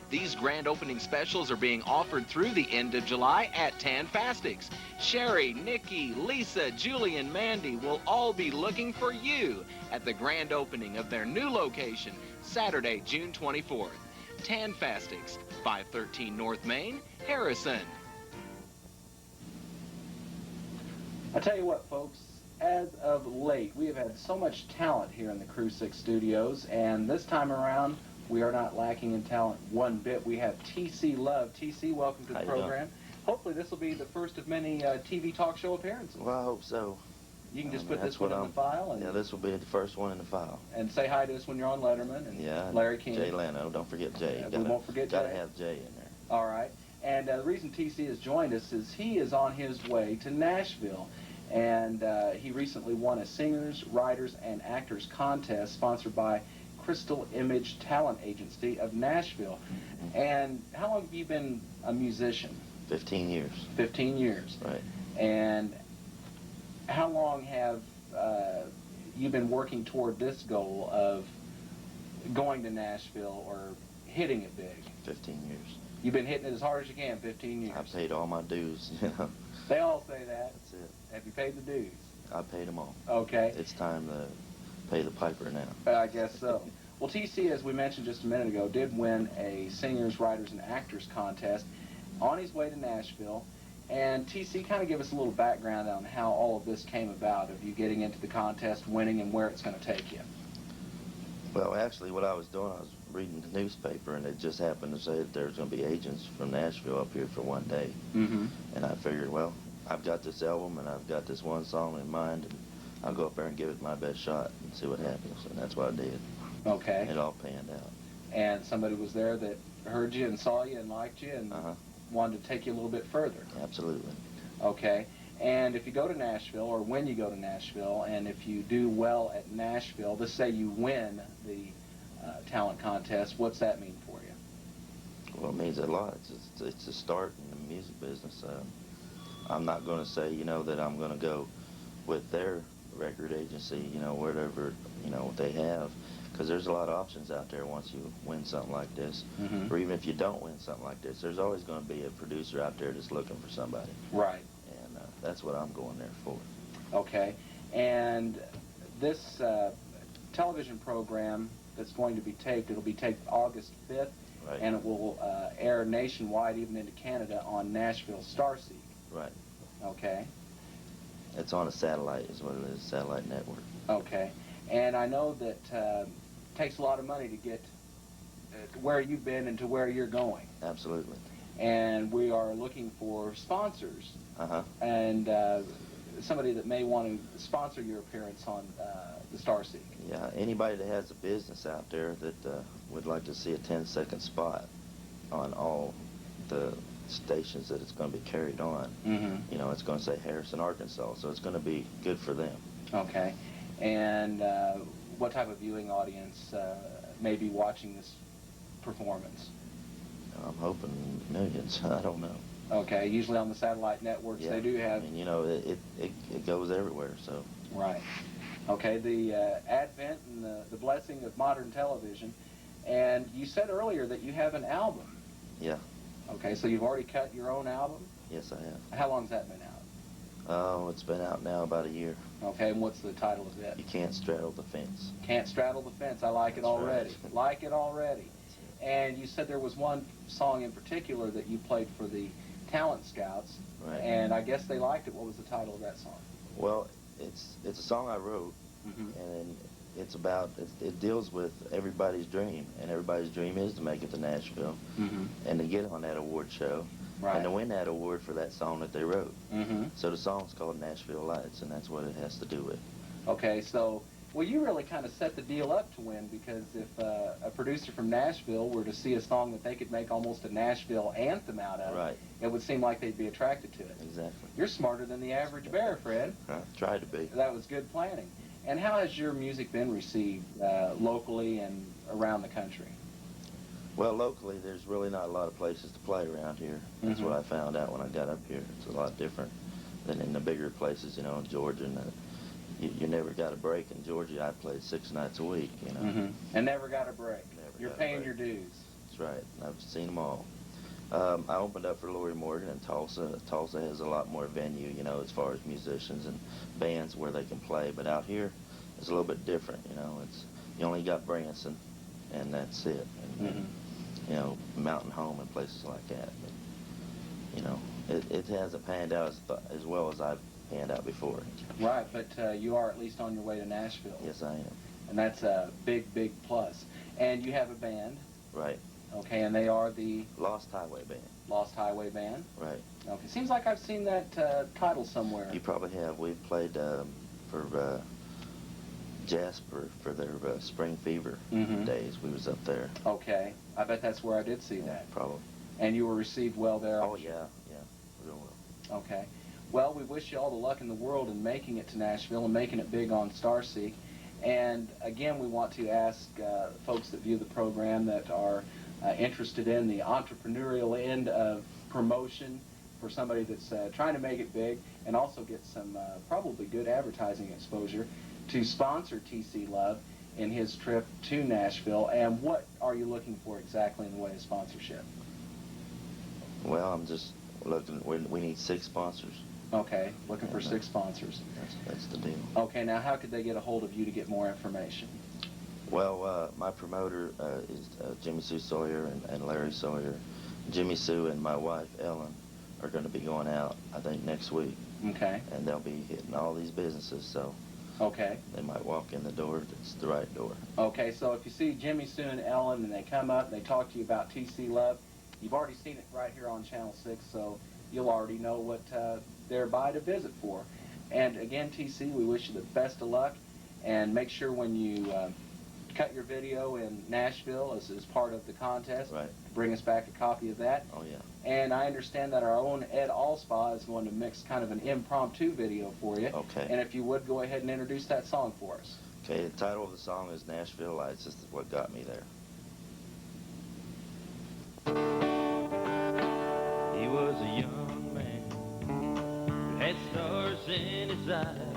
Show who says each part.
Speaker 1: These grand opening specials are being offered through the end of July at Tanfastics. Sherry, Nikki, Lisa, Julie, and Mandy will all be looking for you at the grand opening of their new location, Saturday, June 24th. Tanfastics, 513 North Main, Harrison.
Speaker 2: I tell you what, folks, as of late, we have had so much talent here in the Crew 6 studios, and this time around, we are not lacking in talent one bit. We have T.C. Love. T.C., welcome to the program. Hopefully this will be the first of many TV talk show appearances.
Speaker 3: Well, I hope so.
Speaker 2: You can just put this one in the file. And,
Speaker 3: yeah, this will be the first one in the file.
Speaker 2: And say hi to us when you're on Letterman and Larry King.
Speaker 3: Jay Leno, don't forget Jay.
Speaker 2: We won't forget Jay.
Speaker 3: Got to have Jay in there.
Speaker 2: All right. And the reason T.C. has joined us is he is on his way to Nashville. And he recently won a Singers, Writers, and Actors contest sponsored by Crystal Image Talent Agency of Nashville. And how long have you been a musician?
Speaker 3: 15 years.
Speaker 2: 15 years.
Speaker 3: Right.
Speaker 2: And how long have you been working toward this goal of going to Nashville or hitting it big?
Speaker 3: 15 years.
Speaker 2: You've been hitting it as hard as you can, 15 years.
Speaker 3: I've paid all my dues, you know.
Speaker 2: They all say that.
Speaker 3: That's it.
Speaker 2: Have you paid the dues?
Speaker 3: I paid them all.
Speaker 2: Okay.
Speaker 3: It's time to pay the piper now.
Speaker 2: I guess so. Well, T.C., as we mentioned just a minute ago, did win a Singers, Writers, and Actors contest on his way to Nashville. And T.C., kind of give us a little background on how all of this came about, of you getting into the contest, winning, and where it's going to take you.
Speaker 3: Well, actually, what I was doing, I was reading the newspaper, and it just happened to say that there's going to be agents from Nashville up here for one day.
Speaker 2: Mm-hmm.
Speaker 3: And I figured, well, I've got this album, and I've got this one song in mind, and I'll go up there and give it my best shot and see what happens. And that's what I did.
Speaker 2: Okay.
Speaker 3: It all panned out.
Speaker 2: And somebody was there that heard you and saw you and liked you and wanted to take you a little bit further.
Speaker 3: Absolutely.
Speaker 2: Okay. And if you go to Nashville, or when you go to Nashville, and if you do well at Nashville, let's say you win the talent contest, what's that mean for you?
Speaker 3: Well, it means a lot. It's a start in the music business. I'm not going to say, you know, that I'm going to go with their record agency, you know, whatever, you know, they have, because there's a lot of options out there once you win something like this.
Speaker 2: Mm-hmm.
Speaker 3: Or even if you don't win something like this, there's always going to be a producer out there that's looking for somebody.
Speaker 2: Right.
Speaker 3: And that's what I'm going there for.
Speaker 2: Okay. And this television program that's going to be taped, it'll be taped August 5th,
Speaker 3: right.
Speaker 2: And it will air nationwide, even into Canada, on Nashville Starseed.
Speaker 3: Right.
Speaker 2: Okay.
Speaker 3: It's on a satellite, is what it is, satellite network.
Speaker 2: Okay. And I know that it takes a lot of money to get to where you've been and to where you're going.
Speaker 3: Absolutely.
Speaker 2: And we are looking for sponsors. And somebody that may want to sponsor your appearance on the Starseed.
Speaker 3: Yeah, anybody that has a business out there that would like to see a 10-second spot on all the stations that it's going to be carried on, you know, it's going to say Harrison, Arkansas, so it's going to be good for them.
Speaker 2: Okay. And what type of viewing audience may be watching this performance?
Speaker 3: I'm hoping millions. I don't know.
Speaker 2: Okay. Usually on the satellite networks, they do have...
Speaker 3: I mean, you know, it goes everywhere, so...
Speaker 2: Right. Okay, the advent and the blessing of modern television. And you said earlier that you have an album.
Speaker 3: Yeah.
Speaker 2: Okay, so you've already cut your own album?
Speaker 3: Yes, I have.
Speaker 2: How long's that been out?
Speaker 3: Oh, it's been out now about a year.
Speaker 2: Okay, and what's the title of it?
Speaker 3: You Can't Straddle the Fence.
Speaker 2: Can't Straddle the Fence. I like it already.
Speaker 3: Right.
Speaker 2: Like it already. And you said there was one song in particular that you played for the Talent Scouts.
Speaker 3: Right.
Speaker 2: And I guess they liked it. What was the title of that song?
Speaker 3: Well, it's a song I wrote, and it's about, it deals with everybody's dream, and everybody's dream is to make it to Nashville, and to get on that award show, and to win that award for that song that they wrote. So the song's called Nashville Lights, and that's what it has to do with.
Speaker 2: Okay, so, well, you really kind of set the deal up to win, because if a producer from Nashville were to see a song that they could make almost a Nashville anthem out of, it would seem like they'd be attracted to it.
Speaker 3: Exactly.
Speaker 2: You're smarter than the average bear, Fred.
Speaker 3: I tried to be.
Speaker 2: That was good planning. And how has your music been received locally and around the country?
Speaker 3: Well, locally, there's really not a lot of places to play around here. That's what I found out when I got up here. It's a lot different than in the bigger places, you know, in Georgia. And you never got a break in Georgia. I played 6 nights a week, you know.
Speaker 2: And never got a break.
Speaker 3: Never
Speaker 2: You're
Speaker 3: got a
Speaker 2: paying
Speaker 3: break.
Speaker 2: your dues.
Speaker 3: That's That's right. I've seen them all. I opened up for Lori Morgan in Tulsa. Tulsa has a lot more venue, you know, as far as musicians and bands where they can play. But out here, it's a little bit different, you know. It's you only got Branson, and that's it. And, you know, Mountain Home and places like that. But, you know, it hasn't panned out as well as I've panned out before.
Speaker 2: Right, but you are at least on your way to Nashville.
Speaker 3: Yes, I am.
Speaker 2: And that's a big, big plus. And you have a band.
Speaker 3: Right.
Speaker 2: Okay, and they are the
Speaker 3: Lost Highway Band.
Speaker 2: Lost Highway Band.
Speaker 3: Right.
Speaker 2: Okay, seems like I've seen that title somewhere.
Speaker 3: You probably have. We've played for Jasper for their Spring Fever days. We was up there.
Speaker 2: Okay, I bet that's where I did see that.
Speaker 3: Probably.
Speaker 2: And you were received well there?
Speaker 3: Oh, yeah, real well.
Speaker 2: Okay. Well, we wish you all the luck in the world in making it to Nashville and making it big on Starseek. And again, we want to ask folks that view the program that are interested in the entrepreneurial end of promotion for somebody that's trying to make it big and also get some probably good advertising exposure to sponsor T.C. Love in his trip to Nashville. And what are you looking for exactly in the way of sponsorship?
Speaker 3: Well, I'm just looking, we need 6 sponsors.
Speaker 2: Okay, looking for 6 sponsors.
Speaker 3: That's the deal.
Speaker 2: Okay, now how could they get a hold of you to get more information?
Speaker 3: Well, my promoter is Jimmy Sue Sawyer and Larry Sawyer. Jimmy Sue and my wife, Ellen, are going to be going out, I think, next week.
Speaker 2: Okay.
Speaker 3: And they'll be hitting all these businesses, so
Speaker 2: okay,
Speaker 3: they might walk in the door if it's the right door.
Speaker 2: Okay, so if you see Jimmy Sue and Ellen and they come up and they talk to you about TC Love, you've already seen it right here on Channel 6, so you'll already know what they're by to visit for. And again, TC, we wish you the best of luck, and make sure when you cut your video in Nashville as part of the contest,
Speaker 3: right,
Speaker 2: bring us back a copy of that.
Speaker 3: Oh, yeah.
Speaker 2: And I understand that our own Ed Allspa is going to mix kind of an impromptu video for you.
Speaker 3: Okay.
Speaker 2: And if you would, go ahead and introduce that song for us.
Speaker 3: Okay, the title of the song is Nashville Lights. This is what got me there.
Speaker 4: He was a young man who had stars in his eyes.